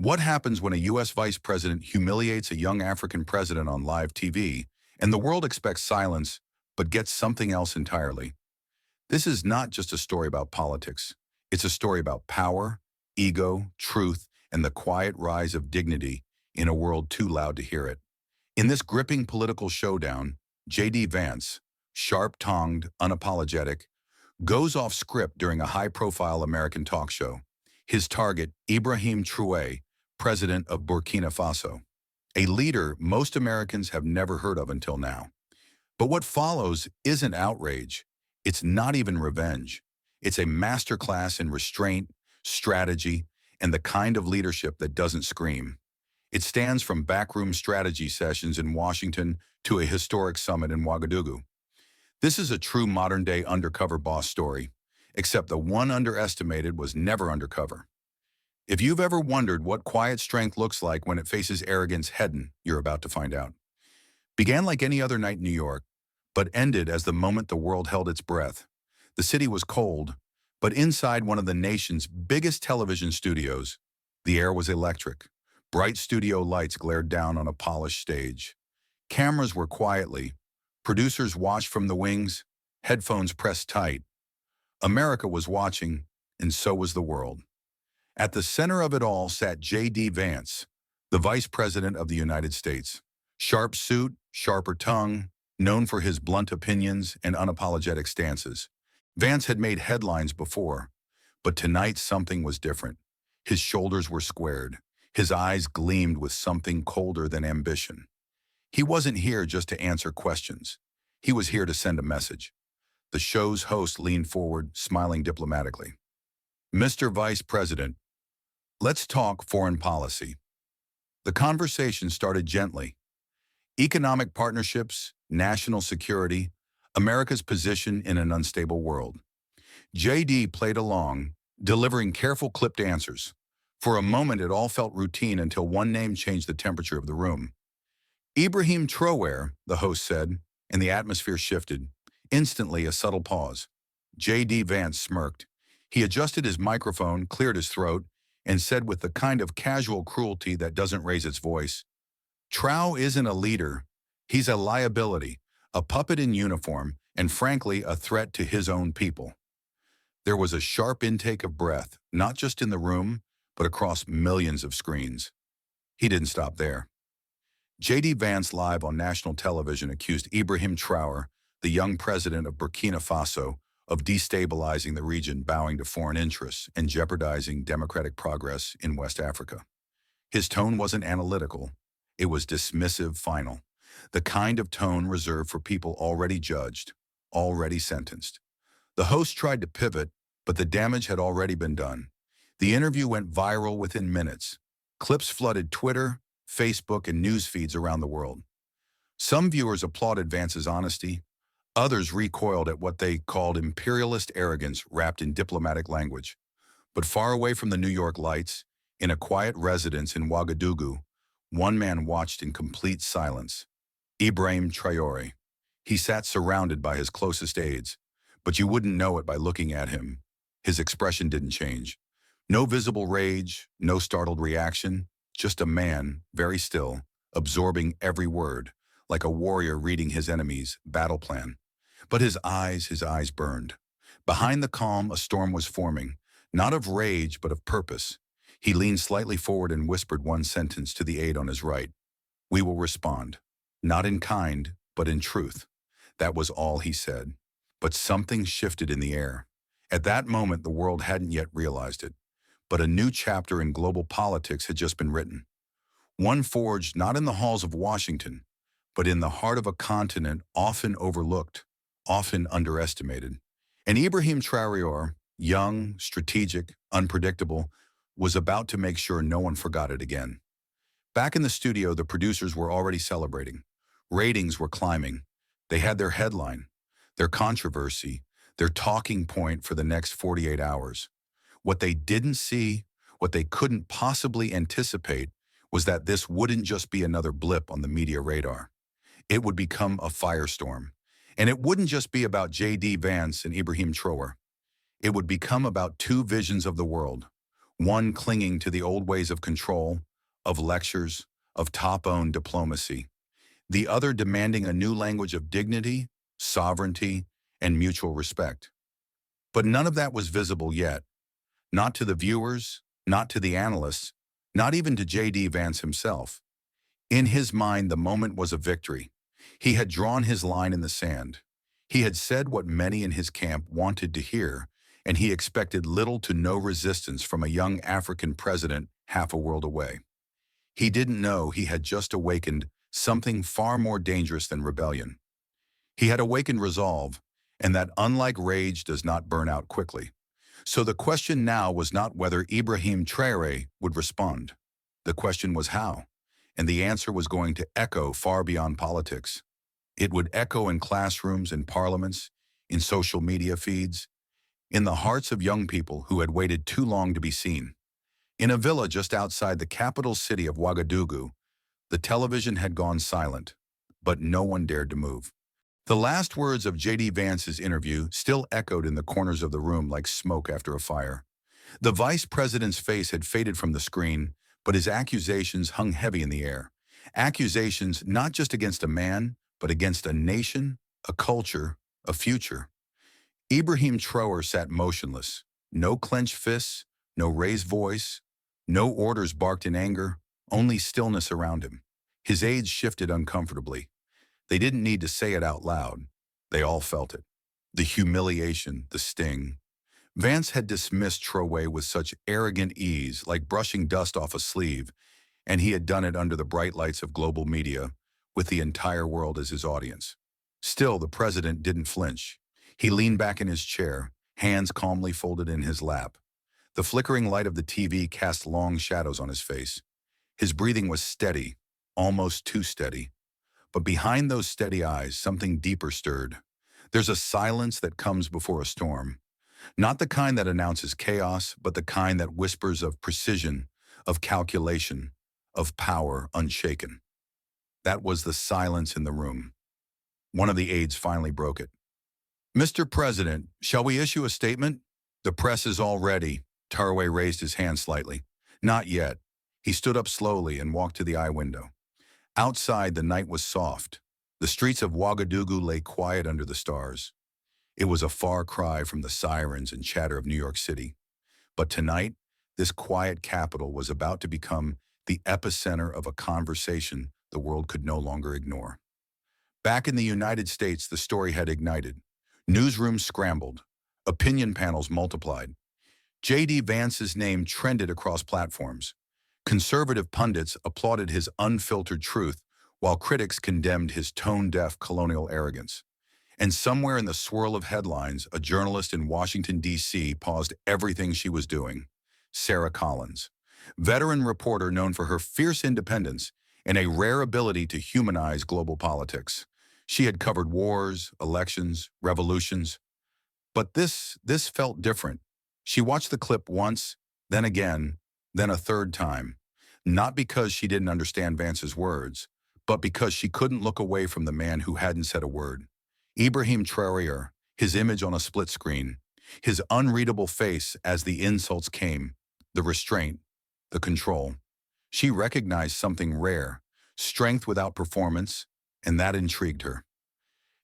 What happens when a U.S. vice president humiliates a young African president on live TV, and the world expects silence, but gets something else entirely? This is not just a story about politics. It's a story about power, ego, truth, and the quiet rise of dignity in a world too loud to hear it. In this gripping political showdown, J.D. Vance, sharp-tongued, unapologetic, goes off script during a high-profile American talk show. His target, Ibrahim Traoré, president of Burkina Faso, a leader most Americans have never heard of until now. But what follows isn't outrage. It's not even revenge. It's a masterclass in restraint, strategy, and the kind of leadership that doesn't scream. It stands from backroom strategy sessions in Washington to a historic summit in Ouagadougou. This is a true modern-day undercover boss story, except the one underestimated was never undercover. If you've ever wondered what quiet strength looks like when it faces arrogance head-on, you're about to find out. Began like any other night in New York, but ended as the moment the world held its breath. The city was cold, but inside one of the nation's biggest television studios, the air was electric. Bright studio lights glared down on a polished stage. Cameras were quietly. Producers watched from the wings, headphones pressed tight. America was watching, and so was the world. At the center of it all sat J.D. Vance, the Vice President of the United States. Sharp suit, sharper tongue, known for his blunt opinions and unapologetic stances. Vance had made headlines before, but tonight something was different. His shoulders were squared. His eyes gleamed with something colder than ambition. He wasn't here just to answer questions. He was here to send a message. The show's host leaned forward, smiling diplomatically. "Mr. Vice President, let's talk foreign policy." The conversation started gently. Economic partnerships, national security, America's position in an unstable world. J.D. played along, delivering careful clipped answers. For a moment, it all felt routine until one name changed the temperature of the room. "Ibrahim Traoré," the host said, and the atmosphere shifted. Instantly, a subtle pause. J.D. Vance smirked. He adjusted his microphone, cleared his throat, and said with the kind of casual cruelty that doesn't raise its voice, "Trao isn't a leader. He's a liability, a puppet in uniform, and frankly, a threat to his own people." There was a sharp intake of breath, not just in the room, but across millions of screens. He didn't stop there. J.D. Vance, live on national television, accused Ibrahim Traoré, the young president of Burkina Faso, of destabilizing the region, bowing to foreign interests, and jeopardizing democratic progress in West Africa. His tone wasn't analytical. It was dismissive, final. The kind of tone reserved for people already judged, already sentenced. The host tried to pivot, but the damage had already been done. The interview went viral within minutes. Clips flooded Twitter, Facebook, and news feeds around the world. Some viewers applauded Vance's honesty. Others recoiled at what they called imperialist arrogance wrapped in diplomatic language. But far away from the New York lights, in a quiet residence in Ouagadougou, one man watched in complete silence. Ibrahim Traoré. He sat surrounded by his closest aides, but you wouldn't know it by looking at him. His expression didn't change. No visible rage, no startled reaction, just a man, very still, absorbing every word, like a warrior reading his enemy's battle plan. But his eyes burned. Behind the calm, a storm was forming, not of rage, but of purpose. He leaned slightly forward and whispered one sentence to the aide on his right. "We will respond, not in kind, but in truth." That was all he said. But something shifted in the air. At that moment, the world hadn't yet realized it. But a new chapter in global politics had just been written. One forged not in the halls of Washington, but in the heart of a continent often overlooked, often underestimated. And Ibrahim Traoré, young, strategic, unpredictable, was about to make sure no one forgot it again. Back in the studio, the producers were already celebrating. Ratings were climbing. They had their headline, their controversy, their talking point for the next 48 hours. What they didn't see, what they couldn't possibly anticipate, was that this wouldn't just be another blip on the media radar. It would become a firestorm. And it wouldn't just be about J.D. Vance and Ibrahim Traoré. It would become about two visions of the world. one clinging to the old ways of control, of lectures, of top-owned diplomacy, the other demanding a new language of dignity, sovereignty, and mutual respect. But none of that was visible yet, not to the viewers, not to the analysts, not even to J.D. Vance himself. In his mind, the moment was a victory. He had drawn his line in the sand. He had said what many in his camp wanted to hear, and he expected little to no resistance from a young African president half a world away. He didn't know he had just awakened something far more dangerous than rebellion. He had awakened resolve, and that unlike rage does not burn out quickly. So the question now was not whether Ibrahim Traoré would respond. The question was how, and the answer was going to echo far beyond politics. It would echo in classrooms, in parliaments, in social media feeds, in the hearts of young people who had waited too long to be seen. In a villa just outside the capital city of Ouagadougou, the television had gone silent, but no one dared to move. The last words of J.D. Vance's interview still echoed in the corners of the room like smoke after a fire. The vice president's face had faded from the screen, but his accusations hung heavy in the air. Accusations not just against a man, but against a nation, a culture, a future. Ibrahim Traoré sat motionless. No clenched fists, no raised voice, no orders barked in anger, only stillness around him. His aides shifted uncomfortably. They didn't need to say it out loud. They all felt it. The humiliation, the sting. Vance had dismissed Traoré with such arrogant ease, like brushing dust off a sleeve, and he had done it under the bright lights of global media, with the entire world as his audience. Still, the president didn't flinch. He leaned back in his chair, hands calmly folded in his lap. The flickering light of the TV cast long shadows on his face. His breathing was steady, almost too steady. But behind those steady eyes, something deeper stirred. There's a silence that comes before a storm. Not the kind that announces chaos, but the kind that whispers of precision, of calculation, of power unshaken. That was the silence in the room. One of the aides finally broke it. "Mr. President, shall we issue a statement? The press is all ready." Traoré raised his hand slightly. Not yet. He stood up slowly and walked to the eye window. Outside, the night was soft. The streets of Ouagadougou lay quiet under the stars. It was a far cry from the sirens and chatter of New York City. But tonight, this quiet capital was about to become the epicenter of a conversation the world could no longer ignore. Back in the United States, the story had ignited. Newsrooms scrambled. Opinion panels multiplied. J.D. Vance's name trended across platforms. Conservative pundits applauded his unfiltered truth, while critics condemned his tone-deaf colonial arrogance. And somewhere in the swirl of headlines, a journalist in Washington, D.C. paused everything she was doing. Sarah Collins, veteran reporter known for her fierce independence and a rare ability to humanize global politics. She had covered wars, elections, revolutions. But this felt different. She watched the clip once, then again, then a third time. Not because she didn't understand Vance's words, but because she couldn't look away from the man who hadn't said a word. Ibrahim Traoré, his image on a split screen, his unreadable face as the insults came, the restraint, the control. She recognized something rare, strength without performance, and that intrigued her.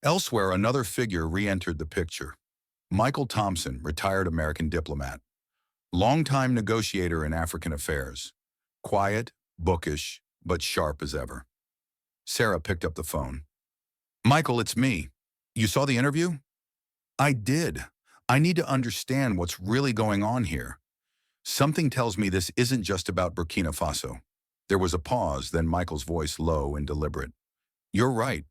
Elsewhere, another figure re-entered the picture. Michael Thompson, retired American diplomat, longtime negotiator in African affairs. Quiet, bookish, but sharp as ever. Sarah picked up the phone. "Michael, it's me. You saw the interview?" "I did. I need to understand what's really going on here. Something tells me this isn't just about Burkina Faso." There was a pause, then Michael's voice low and deliberate. "You're right.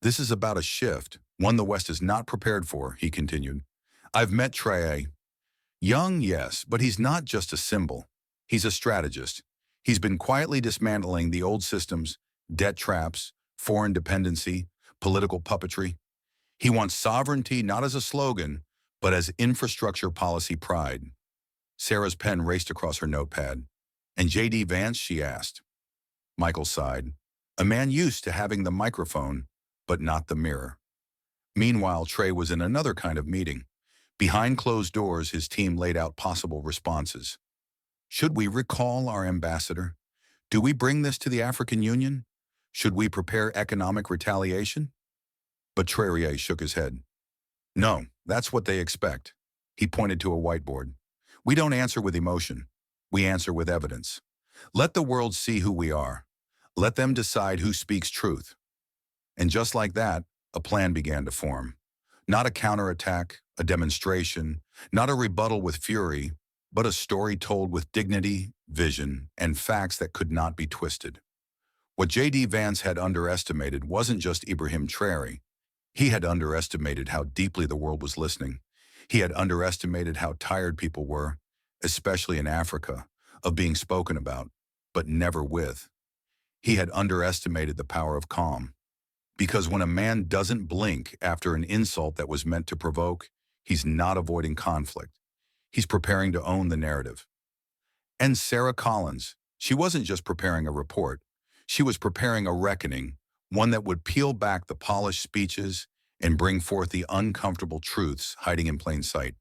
This is about a shift, one the West is not prepared for," he continued. "I've met Traoré. Young, yes, but he's not just a symbol. He's a strategist. He's been quietly dismantling the old systems, debt traps, foreign dependency, political puppetry. He wants sovereignty not as a slogan, but as infrastructure policy pride." Sarah's pen raced across her notepad. "And J.D. Vance?" she asked. Michael sighed. A man used to having the microphone, but not the mirror. Meanwhile, Trey was in another kind of meeting. Behind closed doors, his team laid out possible responses. Should we recall our ambassador? Do we bring this to the African Union? Should we prepare economic retaliation? But Traoré shook his head. No, that's what they expect. He pointed to a whiteboard. We don't answer with emotion. We answer with evidence. Let the world see who we are. Let them decide who speaks truth. And just like that, a plan began to form. Not a counterattack, a demonstration, not a rebuttal with fury, but a story told with dignity, vision, and facts that could not be twisted. What J.D. Vance had underestimated wasn't just Ibrahim Traoré. He had underestimated how deeply the world was listening. He had underestimated how tired people were, especially in Africa, of being spoken about, but never with. He had underestimated the power of calm. Because when a man doesn't blink after an insult that was meant to provoke, he's not avoiding conflict. He's preparing to own the narrative. And Sarah Collins, she wasn't just preparing a report. She was preparing a reckoning, one that would peel back the polished speeches and bring forth the uncomfortable truths hiding in plain sight.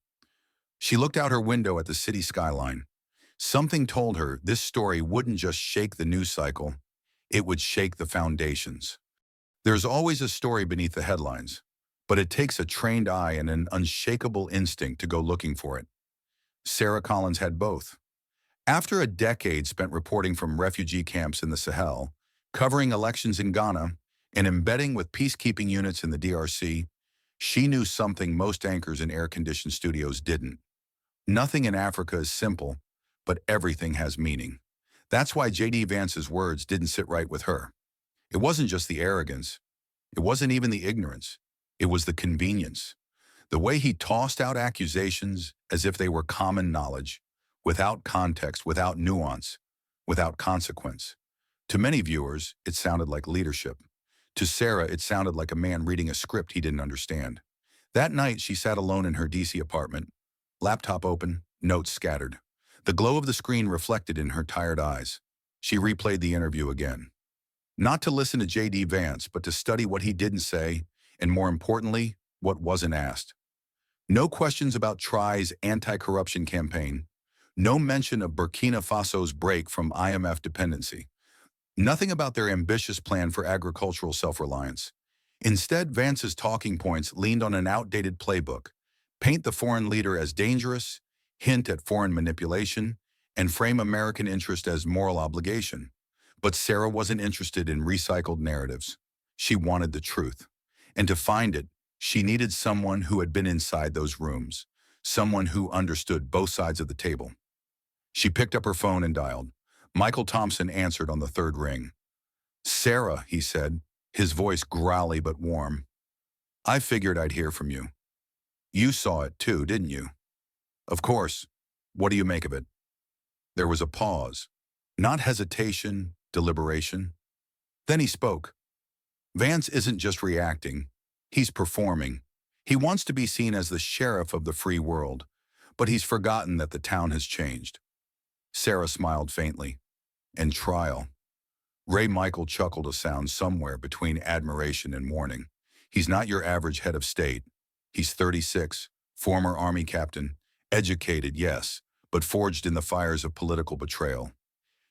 She looked out her window at the city skyline. Something told her this story wouldn't just shake the news cycle, it would shake the foundations. There's always a story beneath the headlines, but it takes a trained eye and an unshakable instinct to go looking for it. Sarah Collins had both. After a decade spent reporting from refugee camps in the Sahel, covering elections in Ghana, and embedding with peacekeeping units in the DRC, she knew something most anchors in air-conditioned studios didn't. Nothing in Africa is simple, but everything has meaning. That's why J.D. Vance's words didn't sit right with her. It wasn't just the arrogance. It wasn't even the ignorance. It was the convenience. The way he tossed out accusations as if they were common knowledge, without context, without nuance, without consequence. To many viewers, it sounded like leadership. To Sarah, it sounded like a man reading a script he didn't understand. That night, she sat alone in her DC apartment, laptop open, notes scattered. The glow of the screen reflected in her tired eyes. She replayed the interview again. Not to listen to J.D. Vance, but to study what he didn't say, and more importantly, what wasn't asked. No questions about TRI's anti-corruption campaign. No mention of Burkina Faso's break from IMF dependency. Nothing about their ambitious plan for agricultural self-reliance. Instead, Vance's talking points leaned on an outdated playbook. Paint the foreign leader as dangerous, hint at foreign manipulation, and frame American interest as moral obligation. But Sarah wasn't interested in recycled narratives. She wanted the truth. And to find it, she needed someone who had been inside those rooms, someone who understood both sides of the table. She picked up her phone and dialed. Michael Thompson answered on the third ring. Sarah, he said, his voice growly but warm. I figured I'd hear from you. You saw it too, didn't you? Of course. What do you make of it? There was a pause. Not hesitation, deliberation. Then he spoke. Vance isn't just reacting. He's performing. He wants to be seen as the sheriff of the free world, but he's forgotten that the town has changed. Sarah smiled faintly. And trial. Ray Michael chuckled a sound somewhere between admiration and warning. He's not your average head of state. He's 36, former Army captain, educated, yes, but forged in the fires of political betrayal.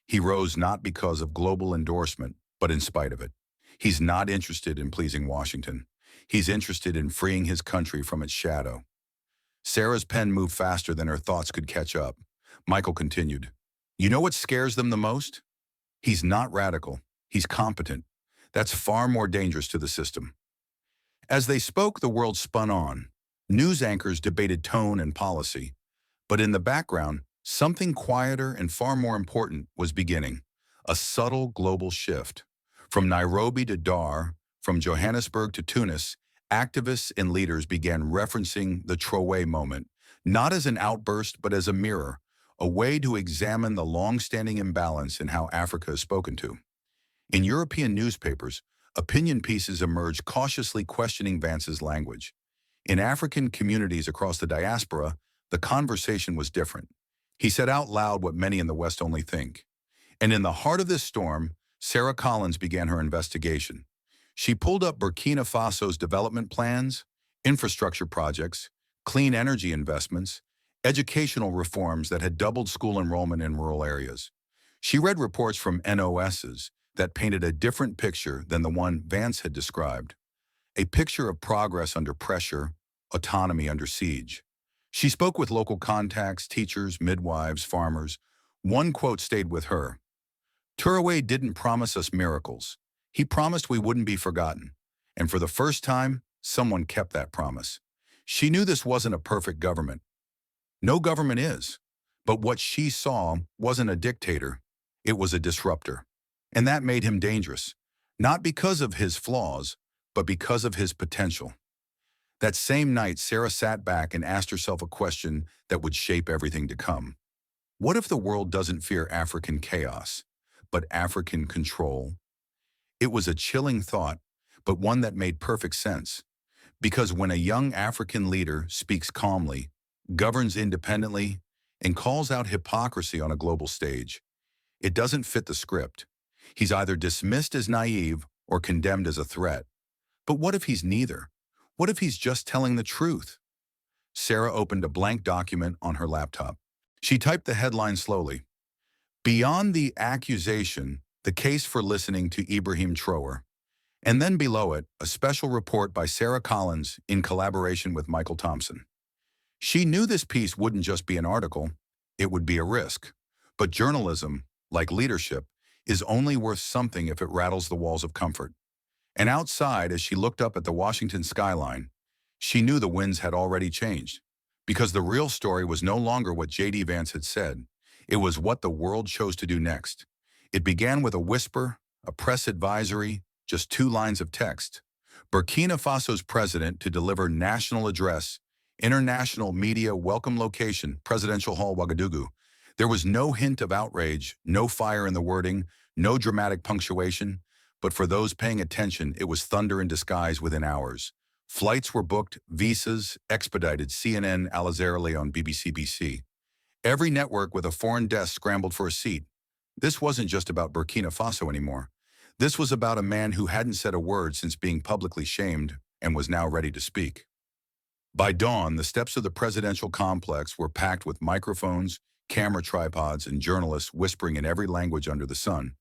He rose not because of global endorsement, but in spite of it. He's not interested in pleasing Washington. He's interested in freeing his country from its shadow. Sarah's pen moved faster than her thoughts could catch up. Michael continued. You know what scares them the most? He's not radical. He's competent. That's far more dangerous to the system. As they spoke, the world spun on. News anchors debated tone and policy. But in the background, something quieter and far more important was beginning. A subtle global shift. From Nairobi to Dar, from Johannesburg to Tunis, activists and leaders began referencing the Traoré moment, not as an outburst, but as a mirror, a way to examine the long-standing imbalance in how Africa is spoken to. In European newspapers, opinion pieces emerged cautiously questioning Vance's language. In African communities across the diaspora, the conversation was different. He said out loud what many in the West only think. And in the heart of this storm, Sarah Collins began her investigation. She pulled up Burkina Faso's development plans, infrastructure projects, clean energy investments, educational reforms that had doubled school enrollment in rural areas. She read reports from NOSs that painted a different picture than the one Vance had described, a picture of progress under pressure, autonomy under siege. She spoke with local contacts, teachers, midwives, farmers. One quote stayed with her. Turaway didn't promise us miracles. He promised we wouldn't be forgotten. And for the first time, someone kept that promise. She knew this wasn't a perfect government. No government is. But what she saw wasn't a dictator. It was a disruptor. And that made him dangerous. Not because of his flaws, but because of his potential. That same night, Sarah sat back and asked herself a question that would shape everything to come. What if the world doesn't fear African chaos, but African control? It was a chilling thought, but one that made perfect sense. Because when a young African leader speaks calmly, governs independently, and calls out hypocrisy on a global stage, it doesn't fit the script. He's either dismissed as naive or condemned as a threat. But what if he's neither? What if he's just telling the truth? Sarah opened a blank document on her laptop. She typed the headline slowly. Beyond the accusation, the case for listening to Ibrahim Traore. And then below it, a special report by Sarah Collins in collaboration with Michael Thompson. She knew this piece wouldn't just be an article, it would be a risk. But journalism, like leadership, is only worth something if it rattles the walls of comfort. And outside, as she looked up at the Washington skyline, she knew the winds had already changed. Because the real story was no longer what J.D. Vance had said. It was what the world chose to do next. It began with a whisper, a press advisory, just 2 lines of text. Burkina Faso's president to deliver national address, international media welcome location, Presidential Hall, Ouagadougou. There was no hint of outrage, no fire in the wording, no dramatic punctuation. But for those paying attention, it was thunder in disguise within hours. Flights were booked, visas expedited, CNN, Al Jazeera, Leon, BBC. Every network with a foreign desk scrambled for a seat. This wasn't just about Burkina Faso anymore. This was about a man who hadn't said a word since being publicly shamed and was now ready to speak. By dawn, the steps of the presidential complex were packed with microphones, camera tripods, and journalists whispering in every language under the sun.